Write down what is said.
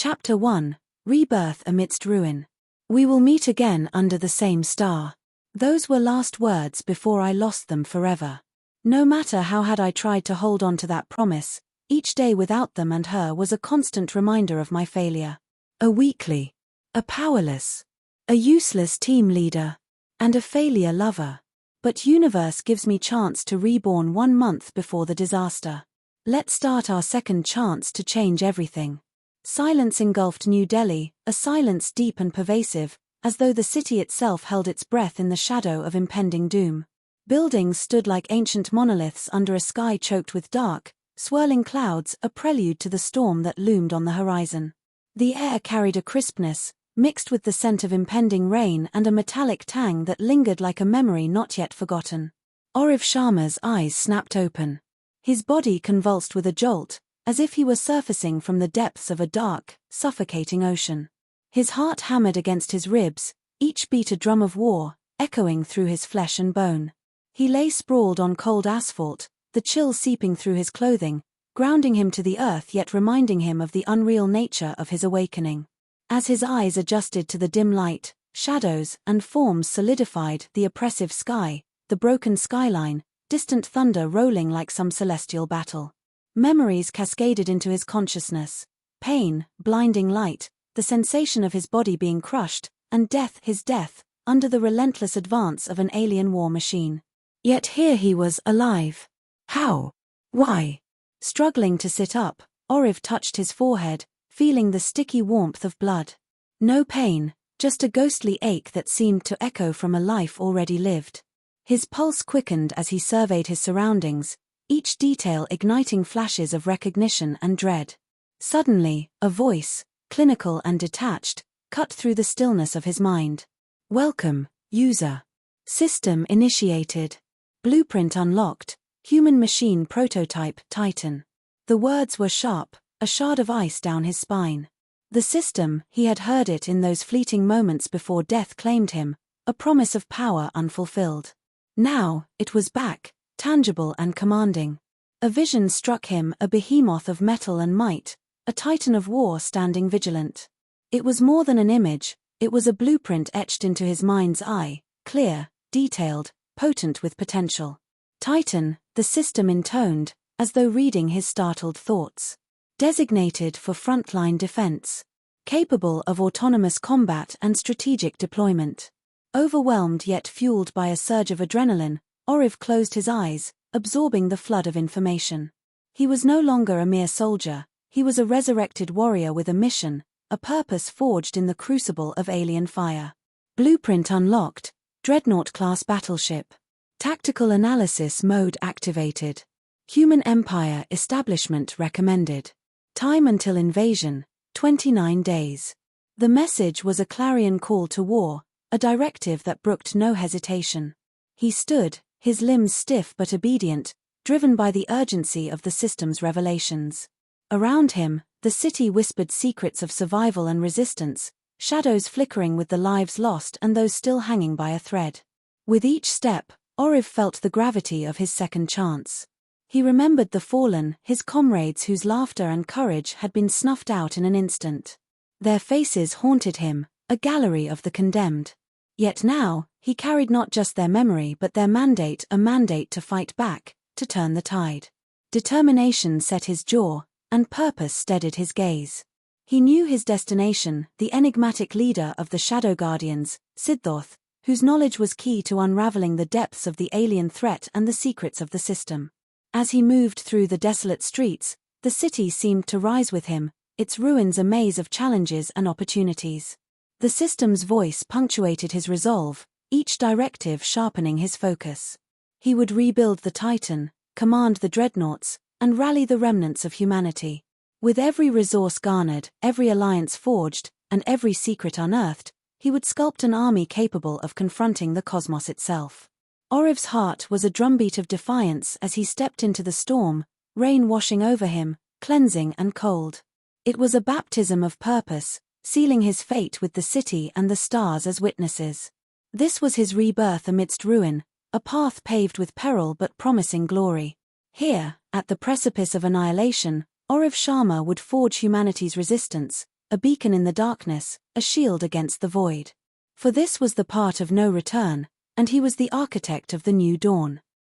Chapter 1, Rebirth Amidst Ruin. We will meet again under the same star. Those were last words before I lost them forever. No matter how had I tried to hold on to that promise, each day without them and her was a constant reminder of my failure. A weakly, a powerless, a useless team leader, and a failure lover. But universe gives me chance to reborn 1 month before the disaster. Let's start our second chance to change everything. Silence engulfed New Delhi, a silence deep and pervasive, as though the city itself held its breath in the shadow of impending doom. Buildings stood like ancient monoliths under a sky choked with dark, swirling clouds, a prelude to the storm that loomed on the horizon. The air carried a crispness, mixed with the scent of impending rain and a metallic tang that lingered like a memory not yet forgotten. Auriv Sharma's eyes snapped open. His body convulsed with a jolt, as if he were surfacing from the depths of a dark, suffocating ocean. His heart hammered against his ribs, each beat a drum of war, echoing through his flesh and bone. He lay sprawled on cold asphalt, the chill seeping through his clothing, grounding him to the earth yet reminding him of the unreal nature of his awakening. As his eyes adjusted to the dim light, shadows and forms solidified the oppressive sky, the broken skyline, distant thunder rolling like some celestial battle. Memories cascaded into his consciousness. Pain, blinding light, the sensation of his body being crushed, and death, his death, under the relentless advance of an alien war machine. Yet here he was, alive. How? Why? Struggling to sit up, Auriv touched his forehead, feeling the sticky warmth of blood. No pain, just a ghostly ache that seemed to echo from a life already lived. His pulse quickened as he surveyed his surroundings, each detail igniting flashes of recognition and dread. Suddenly, a voice, clinical and detached, cut through the stillness of his mind. Welcome, user. System initiated. Blueprint unlocked. Human-machine prototype, Titan. The words were sharp, a shard of ice down his spine. The system, he had heard it in those fleeting moments before death claimed him, a promise of power unfulfilled. Now, it was back, tangible and commanding. A vision struck him, a behemoth of metal and might, a titan of war standing vigilant. It was more than an image, it was a blueprint etched into his mind's eye, clear, detailed, potent with potential. Titan, the system intoned, as though reading his startled thoughts. Designated for frontline defense. Capable of autonomous combat and strategic deployment. Overwhelmed yet fueled by a surge of adrenaline, Auriv closed his eyes, absorbing the flood of information. He was no longer a mere soldier, he was a resurrected warrior with a mission, a purpose forged in the crucible of alien fire. Blueprint unlocked, Dreadnought-class battleship. Tactical analysis mode activated. Human Empire establishment recommended. Time until invasion, 29 days. The message was a clarion call to war, a directive that brooked no hesitation. He stood, his limbs stiff but obedient, driven by the urgency of the system's revelations. Around him, the city whispered secrets of survival and resistance, shadows flickering with the lives lost and those still hanging by a thread. With each step, Auriv felt the gravity of his second chance. He remembered the fallen, his comrades whose laughter and courage had been snuffed out in an instant. Their faces haunted him, a gallery of the condemned. Yet now, he carried not just their memory but their mandate, a mandate to fight back, to turn the tide. Determination set his jaw, and purpose steadied his gaze. He knew his destination, the enigmatic leader of the Shadow Guardians, Siddharth, whose knowledge was key to unraveling the depths of the alien threat and the secrets of the system. As he moved through the desolate streets, the city seemed to rise with him, its ruins a maze of challenges and opportunities. The system's voice punctuated his resolve, each directive sharpening his focus. He would rebuild the Titan, command the dreadnoughts, and rally the remnants of humanity. With every resource garnered, every alliance forged, and every secret unearthed, he would sculpt an army capable of confronting the cosmos itself. Auriv's heart was a drumbeat of defiance as he stepped into the storm, rain washing over him, cleansing and cold. It was a baptism of purpose, sealing his fate with the city and the stars as witnesses. This was his rebirth amidst ruin, a path paved with peril but promising glory. Here, at the precipice of annihilation, Auriv Sharma would forge humanity's resistance, a beacon in the darkness, a shield against the void. For this was the part of no return, and he was the architect of the new dawn.